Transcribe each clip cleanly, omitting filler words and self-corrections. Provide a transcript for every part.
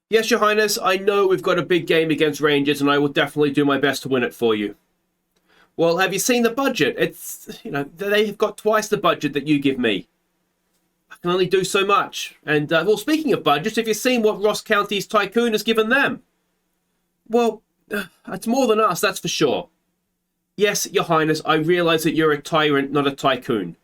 Yes, Your Highness, I know we've got a big game against Rangers and I will definitely do my best to win it for you. Well, have you seen the budget? They've got twice the budget that you give me. I can only do so much. And, well, speaking of budgets, have you seen what Ross County's Tycoon has given them? Well, it's more than us, that's for sure. Yes, Your Highness, I realise that you're a tyrant, not a tycoon.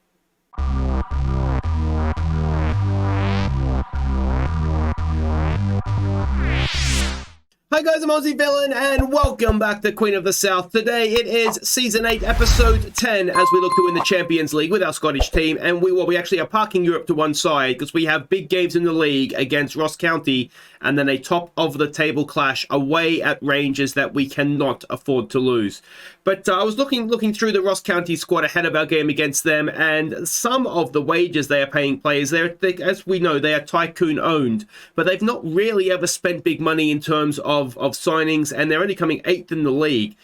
Hi guys, I'm Aussie Villain and welcome back to Queen of the South. Today it is Season 8, Episode 10 as we look to win the Champions League with our Scottish team. And we actually are parking Europe to one side because we have big games in the league against Ross County and then a top-of-the-table clash away at Rangers that we cannot afford to lose. But I was looking through the Ross County squad ahead of our game against them, and some of the wages they are paying players, as we know, they are Tycoon-owned, but they've not really ever spent big money in terms of signings, and they're only coming 8th in the league.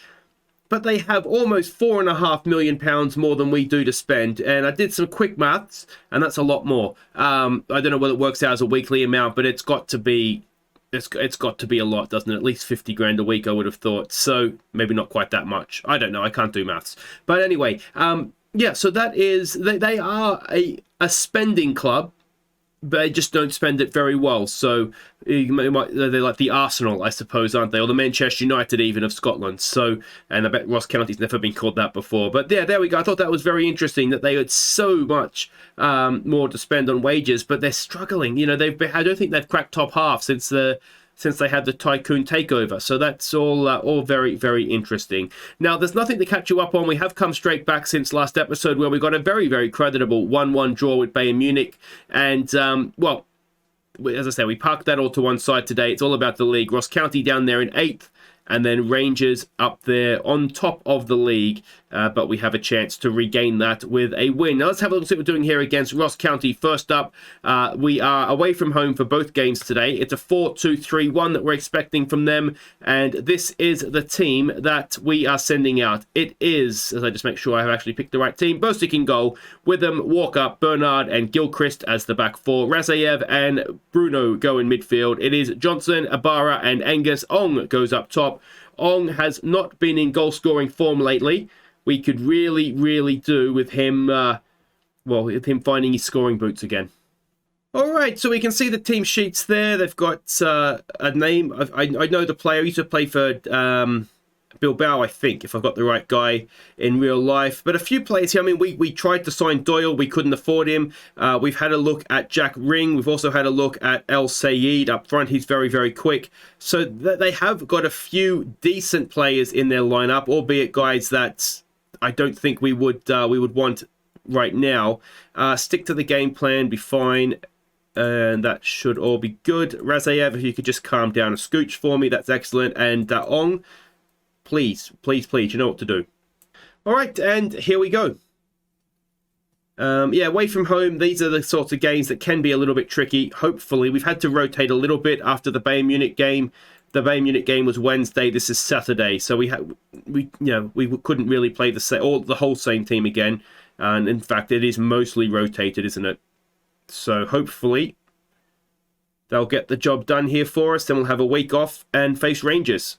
But they have almost £4.5 million more than we do to spend. And I did some quick maths, and that's a lot more. I don't know whether it works out as a weekly amount, but it's got to be a lot, doesn't it? At least 50 grand a week, I would have thought. So maybe not quite that much. I don't know. I can't do maths. But anyway, yeah. So that is they are a spending club. But they just don't spend it very well. So they're like the Arsenal, I suppose, aren't they? Or the Manchester United even of Scotland. So, and I bet Ross County's never been called that before. But yeah, there we go. I thought that was very interesting that they had so much more to spend on wages, but they're struggling. You know, I don't think they've cracked top half since they had the Tycoon takeover. So that's all very, very interesting. Now, there's nothing to catch you up on. We have come straight back since last episode where we got a very, very creditable 1-1 draw with Bayern Munich. And, well, as I say, we parked that all to one side today. It's all about the league. Ross County down there in 8th. And then Rangers up there on top of the league. But we have a chance to regain that with a win. Now let's have a look at what we're doing here against Ross County. First up, we are away from home for both games today. It's a 4-2-3-1 that we're expecting from them. And this is the team that we are sending out. It is, as I just make sure I have actually picked the right team, Bosick in goal, Witham, Walker, Bernard and Gilchrist as the back four. Razayev and Bruno go in midfield. It is Johnson, Ibarra and Angus. Ong goes up top. Ong has not been in goal-scoring form lately. We could really, really do with him, with him finding his scoring boots again. All right, so we can see the team sheets there. They've got a name. I know the player. He used to play for Bilbao, I think, if I've got the right guy in real life. But a few players here. I mean, we tried to sign Doyle. We couldn't afford him. We've had a look at Jack Ring. We've also had a look at El Sayed up front. He's very, very quick. So they have got a few decent players in their lineup, albeit guys that I don't think we would want right now. Stick to the game plan, be fine. And that should all be good. Razayev, if you could just calm down a scooch for me, that's excellent. And Ong, please, please, please, you know what to do. All right, and here we go. Yeah, away from home, these are the sorts of games that can be a little bit tricky. Hopefully, we've had to rotate a little bit after the Bayern Munich game. The Bayern Munich game was Wednesday. This is Saturday, so we couldn't really play the whole same team again. And in fact, it is mostly rotated, isn't it? So hopefully they'll get the job done here for us. Then we'll have a week off and face Rangers.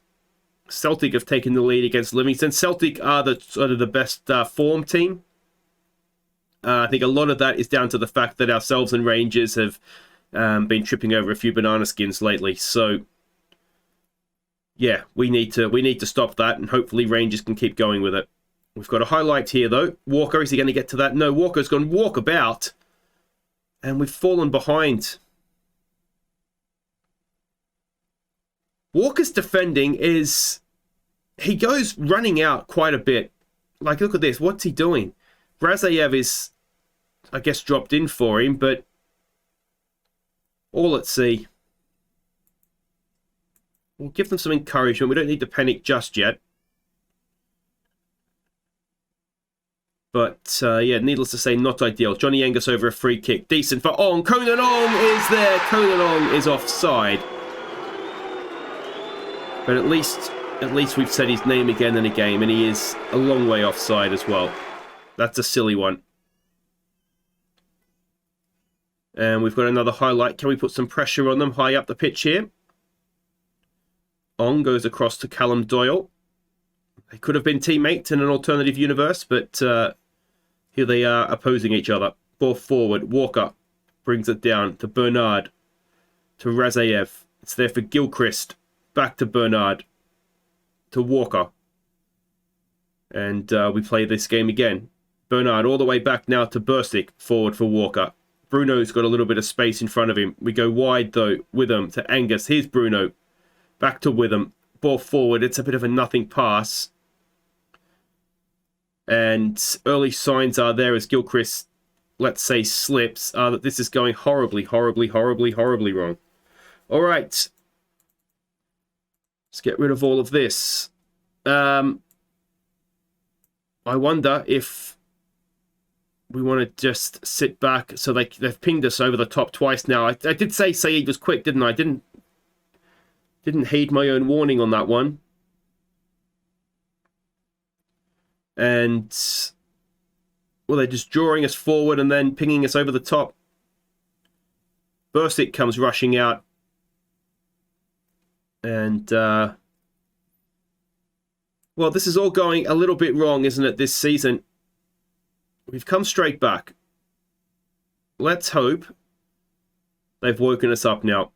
Celtic have taken the lead against Livingston. Celtic are the best form team. I think a lot of that is down to the fact that ourselves and Rangers have been tripping over a few banana skins lately. So yeah, we need to stop that, and hopefully Rangers can keep going with it. We've got a highlight here though. Walker, is he going to get to that? No, Walker's gone walkabout, and we've fallen behind. Walker's defending he goes running out quite a bit. Like, look at this. What's he doing? Razayev is, I guess, dropped in for him, but all at sea. We'll give them some encouragement. We don't need to panic just yet. But, yeah, needless to say, not ideal. Johnny Angus over a free kick. Decent for Ong. Conan Ong is there. Conan Ong is offside. But at least we've said his name again in a game, and he is a long way offside as well. That's a silly one. And we've got another highlight. Can we put some pressure on them high up the pitch here? Ong goes across to Callum Doyle. They could have been teammates in an alternative universe, but here they are opposing each other. Ball forward. Walker brings it down to Bernard, to Razayev. It's there for Gilchrist. Back to Bernard, to Walker. And we play this game again. Bernard all the way back now to Burstick, forward for Walker. Bruno's got a little bit of space in front of him. We go wide, though, Witham to Angus. Here's Bruno. Back to Witham. Ball forward. It's a bit of a nothing pass. And early signs are there as Gilchrist, let's say, slips, that this is going horribly, horribly, horribly, horribly wrong. All right. Let's get rid of all of this. I wonder if we want to just sit back. So they've pinged us over the top twice now. I did say Saeed was quick, didn't I? Didn't heed my own warning on that one. And, well, they're just drawing us forward and then pinging us over the top. Burstick comes rushing out. And, well, this is all going a little bit wrong, isn't it, this season? We've come straight back. Let's hope they've woken us up now.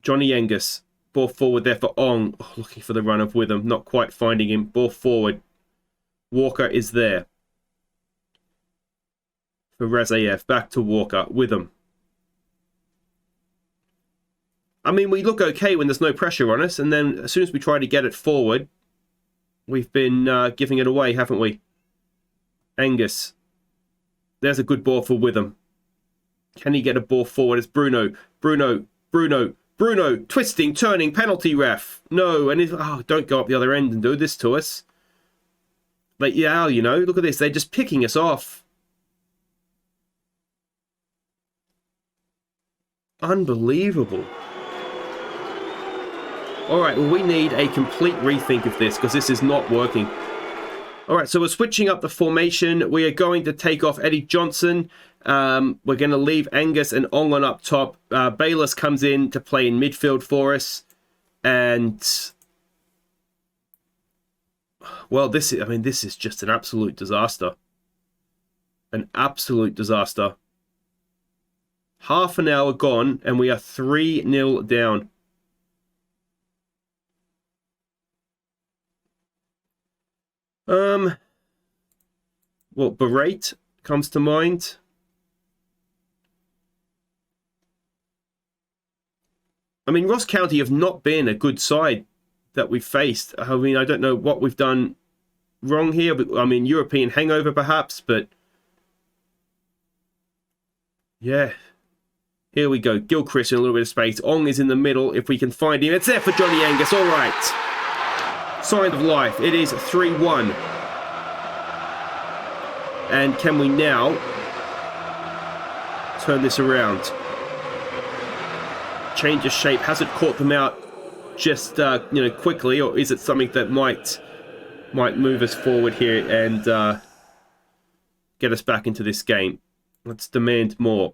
Johnny Angus. Ball forward there for Ong. Oh, looking for the run of Witham. Not quite finding him. Ball forward. Walker is there. For Razayev. Back to Walker. Witham. I mean, we look okay when there's no pressure on us. And then as soon as we try to get it forward, we've been giving it away, haven't we? Angus. There's a good ball for Witham. Can he get a ball forward? It's Bruno. Bruno. Twisting, turning, penalty ref. No, and don't go up the other end and do this to us. Like, yeah, you know, look at this. They're just picking us off. Unbelievable. All right, well, we need a complete rethink of this because this is not working. All right, so we're switching up the formation. We are going to take off Eddie Johnson. We're going to leave Angus and Ong on up top. Bayless comes in to play in midfield for us. And, well, this is just an absolute disaster. An absolute disaster. Half an hour gone, and we are 3-0 down. Well, Berate comes to mind. I mean, Ross County have not been a good side that we've faced. I mean, I don't know what we've done wrong here. But, I mean, European hangover perhaps, but yeah. Here we go. Gilchrist in a little bit of space. Ong is in the middle. If we can find him. It's there for Johnny Angus. All right. Sign of life. It is 3-1. And can we now turn this around? Change of shape. Has it caught them out just quickly, or is it something that might move us forward here and get us back into this game? Let's demand more.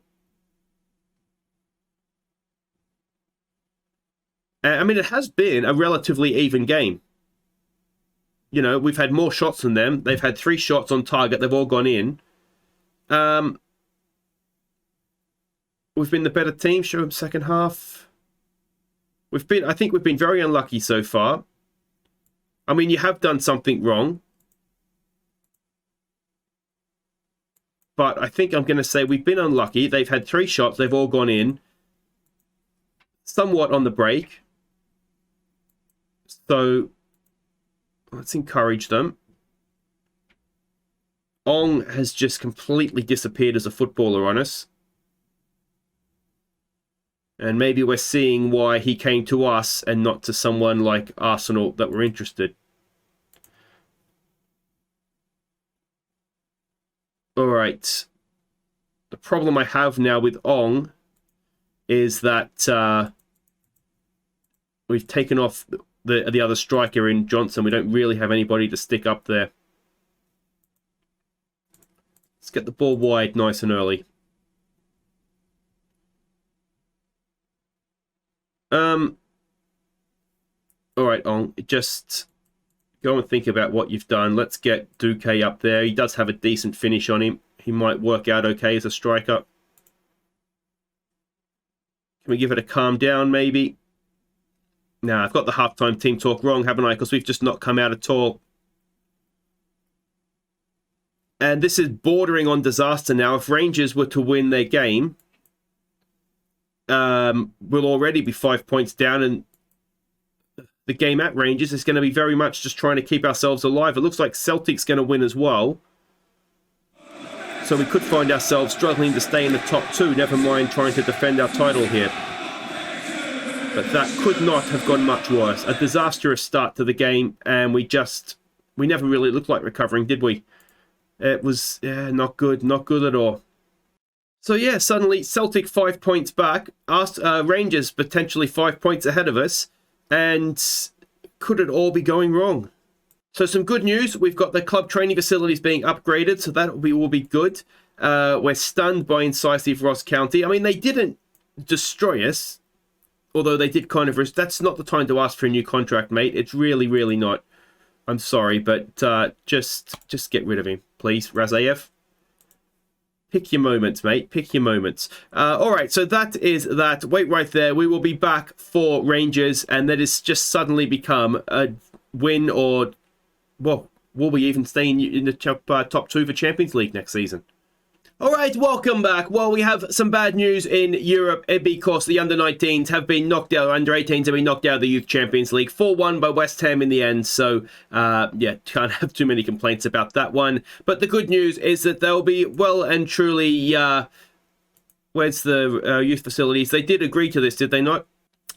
I mean, it has been a relatively even game. You know, we've had more shots than them. They've had 3 shots on target. They've all gone in. We've been the better team. Show them second half. I think we've been very unlucky so far. I mean, you have done something wrong. But I think I'm going to say we've been unlucky. They've had 3 shots. They've all gone in. Somewhat on the break. So let's encourage them. Ong has just completely disappeared as a footballer on us. And maybe we're seeing why he came to us and not to someone like Arsenal that were interested. All right. The problem I have now with Ong is that we've taken off the other striker in Johnson. We don't really have anybody to stick up there. Let's get the ball wide nice and early. All right, On, just go and think about what you've done. Let's get Duque up there. He does have a decent finish on him. He might work out okay as a striker. Can we give it a calm down, maybe? Nah, I've got the halftime team talk wrong, haven't I? Because we've just not come out at all. And this is bordering on disaster now. If Rangers were to win their game, we'll already be 5 points down, and the game at Rangers is going to be very much just trying to keep ourselves alive. It looks like Celtic's going to win as well. So we could find ourselves struggling to stay in the top two, never mind trying to defend our title here. But that could not have gone much worse. A disastrous start to the game, and we never really looked like recovering, did we? It was not good at all. So yeah, suddenly Celtic 5 points back, Rangers potentially 5 points ahead of us, and could it all be going wrong? So some good news, we've got the club training facilities being upgraded, so that will be good. We're stunned by incisive Ross County. I mean, they didn't destroy us, although they did kind of... That's not the time to ask for a new contract, mate. It's really, really not. I'm sorry, but just get rid of him, please, Razaev. Pick your moments, mate. Pick your moments. All right, so that is that. Wait right there. We will be back for Rangers, and that has just suddenly become a win or... Well, will we even stay in the top two for Champions League next season? All right, welcome back. Well, we have some bad news in Europe because the under-19s have been knocked out, under-18s have been knocked out of the Youth Champions League. 4-1 by West Ham in the end, so yeah, can't have too many complaints about that one. But the good news is that they'll be well and truly... where's the youth facilities? They did agree to this, did they not?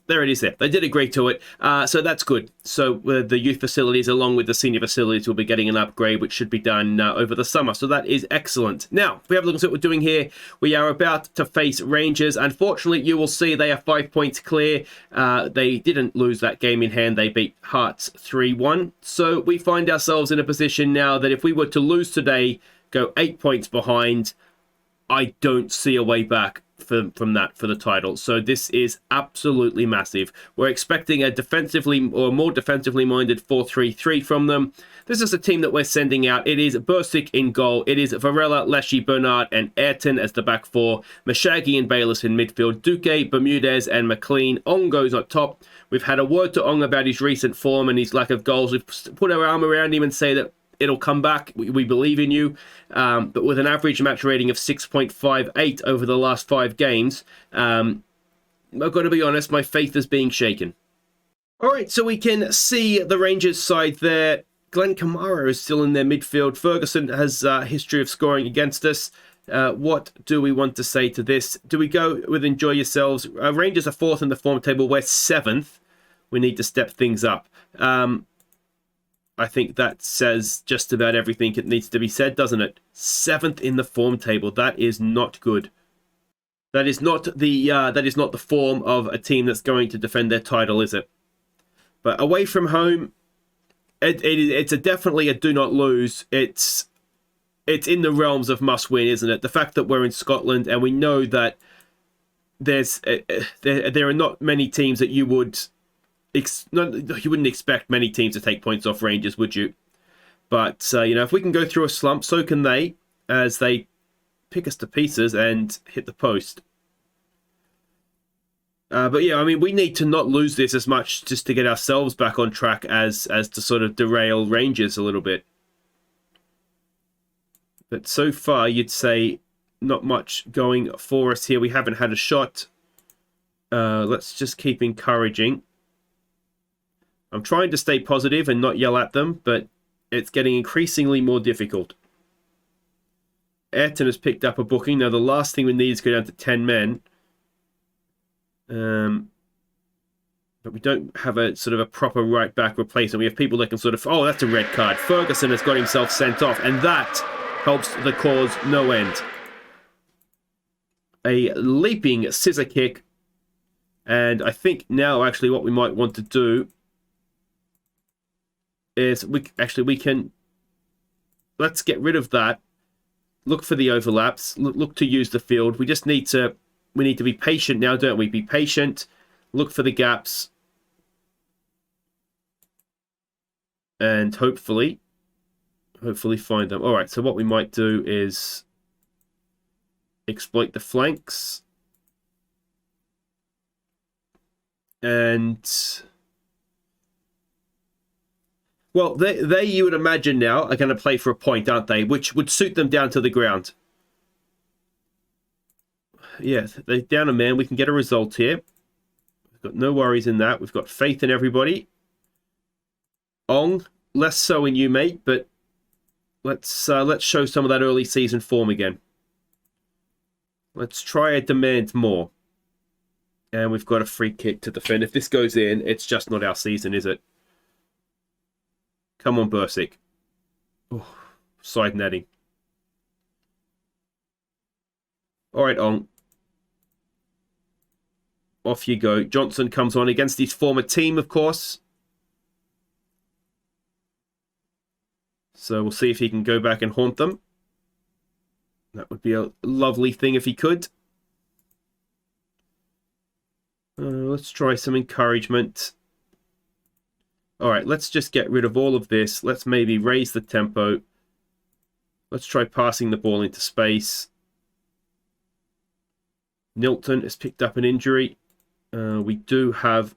There it is there. They did agree to it, so that's good. So the youth facilities, along with the senior facilities, will be getting an upgrade, which should be done over the summer. So that is excellent. Now, if we have a look at what we're doing here, we are about to face Rangers. Unfortunately, you will see they are 5 points clear. They didn't lose that game in hand. They beat Hearts 3-1. So we find ourselves in a position now that if we were to lose today, go 8 points behind, I don't see a way back from that for the title. So this is absolutely massive. We're expecting a defensively or more defensively minded 4-3-3 from them. This is a team that we're sending out. It is Bursic in goal. It is Varela, Leshy, Bernard, and Ayrton as the back four. Mashagi and Bayless in midfield. Duque, Bermudez, and McLean. Ong goes on top. We've had a word to Ong about his recent form and his lack of goals. We've put our arm around him and say that it'll come back. We believe in you. But with an average match rating of 6.58 over the last 5 games, I've got to be honest, my faith is being shaken. All right, so we can see the Rangers side there. Glenn Kamara is still in their midfield. Ferguson has a history of scoring against us. What do we want to say to this? Do we go with enjoy yourselves? Rangers are 4th in the form table. We're 7th. We need to step things up. I think that says just about everything it needs to be said, doesn't it? 7th in the form table. That is not good. That is not the form of a team that's going to defend their title, is it? But away from home, it's definitely a do not lose. It's in the realms of must win, isn't it? The fact that we're in Scotland and we know that there are not many teams that you wouldn't expect many teams to take points off Rangers, would you? But, if we can go through a slump, so can they, as they pick us to pieces and hit the post. But yeah, I mean, we need to not lose this as much just to get ourselves back on track as to sort of derail Rangers a little bit. But so far, you'd say not much going for us here. We haven't had a shot. Let's just keep encouraging. I'm trying to stay positive and not yell at them, but it's getting increasingly more difficult. Ayrton has picked up a booking. Now, the last thing we need is to go down to 10 men. But we don't have a sort of a proper right-back replacement. We have people that can sort of... Oh, that's a red card. Ferguson has got himself sent off, and that helps the cause no end. A leaping scissor kick. And I think now, actually, what we might want to do is we can let's get rid of that. Look for the overlaps. Look to use the field. We need to be patient now, don't we? Be patient. Look for the gaps. and hopefully find them. All right, so what we might do is exploit the flanks. And well, they you would imagine now are going to play for a point, aren't they? Which would suit them down to the ground. Yeah, they're down a man. We can get a result here. We've got no worries in that. We've got faith in everybody. Ong, less so in you, mate, but let's show some of that early season form again. Let's try and demand more. And we've got a free kick to defend. If this goes in, it's just not our season, is it? Come on, Bursic. Oh, side netting. All right, Ong. Off you go. Johnson comes on against his former team, of course. So we'll see if he can go back and haunt them. That would be a lovely thing if he could. Let's try some encouragement. All right, let's just get rid of all of this. Let's maybe raise the tempo. Let's try passing the ball into space. Nilton has picked up an injury. We do have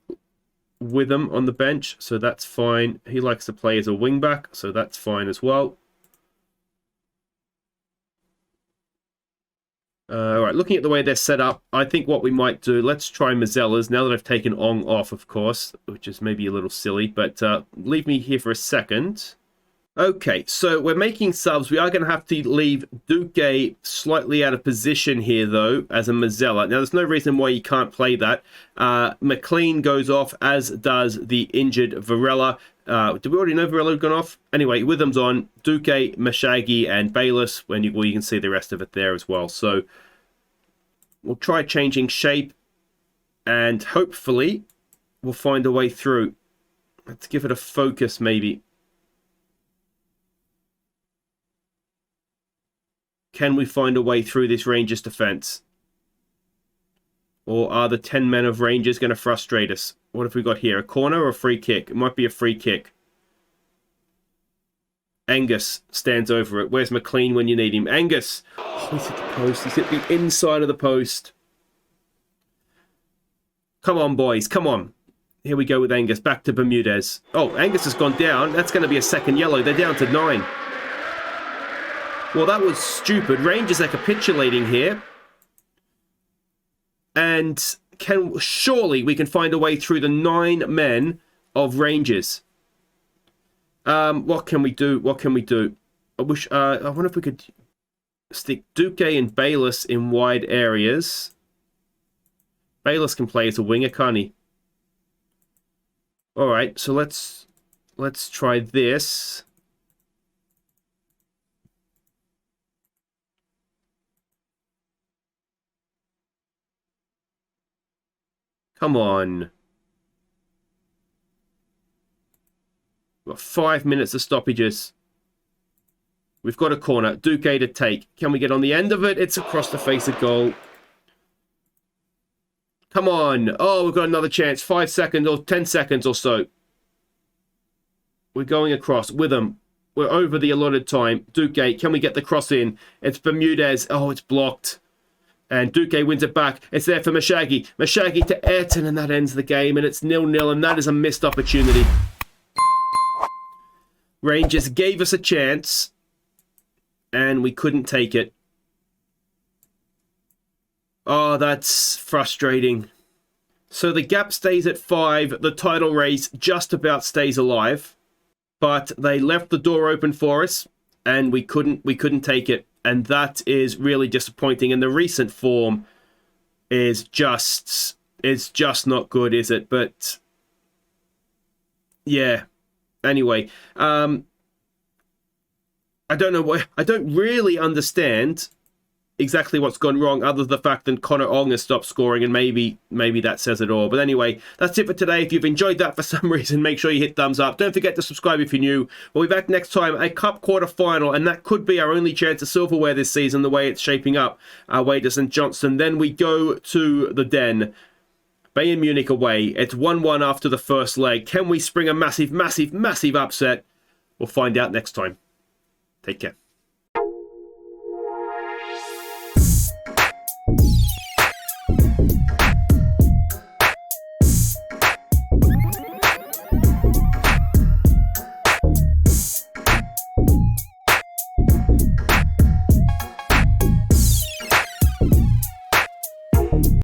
Witham on the bench, so that's fine. He likes to play as a wing-back, so that's fine as well. All right, looking at the way they're set up, I think what we might do, let's try Mazzella's now that I've taken Ong off, of course, which is maybe a little silly, but leave me here for a second. Okay, so we're making subs. We are going to have to leave Duque slightly out of position here, though, as a Mazzella. Now, there's no reason why you can't play that. McLean goes off, as does the injured Varela. Did we already know Varela had gone off? Anyway, Witham's on. Duque, Mashagi, and Bayless. Well, you can see the rest of it there as well. So we'll try changing shape, and hopefully we'll find a way through. Let's give it a focus, maybe. Can we find a way through this Rangers defense? Or are the 10 men of Rangers going to frustrate us? What have we got here? A corner or a free kick? It might be a free kick. Angus stands over it. Where's McLean when you need him? Angus! Oh, he's hit the post. He's hit the inside of the post. Come on, boys. Come on. Here we go with Angus. Back to Bermudez. Oh, Angus has gone down. That's going to be a second yellow. They're down to 9. Well, that was stupid. Rangers are capitulating here. And surely we can find a way through the 9 men of Rangers. What can we do? What can we do? I wonder if we could stick Duque and Bayless in wide areas. Bayless can play as a winger, can't he? All right, so let's try this. Come on. We've got 5 minutes of stoppages. We've got a corner. Duque to take. Can we get on the end of it? It's across the face of goal. Come on. Oh, we've got another chance. 5 seconds or 10 seconds or so. We're going across with them. We're over the allotted time. Duque, can we get the cross in? It's Bermudez. Oh, it's blocked. And Duque wins it back. It's there for Mashagi. Mashagi to Ayrton, and that ends the game. And it's 0-0, and that is a missed opportunity. Rangers gave us a chance, and we couldn't take it. Oh, that's frustrating. So the gap stays at 5. The title race just about stays alive. But they left the door open for us, and we couldn't take it. And that is really disappointing. And the recent form is just not good, is it? But yeah. Anyway, I don't know why. I don't really understand exactly what's gone wrong, other than the fact that Connor Ong has stopped scoring, and maybe that says it all. But anyway, that's it for today. If you've enjoyed that for some reason, make sure you hit thumbs up. Don't forget to subscribe if you're new. We'll be back next time, a cup quarter final, and that could be our only chance of silverware this season, the way it's shaping up. Waders and Johnson. Then we go to the Den. Bayern Munich away. It's 1-1 after the first leg. Can we spring a massive, massive, massive upset? We'll find out next time. Take care.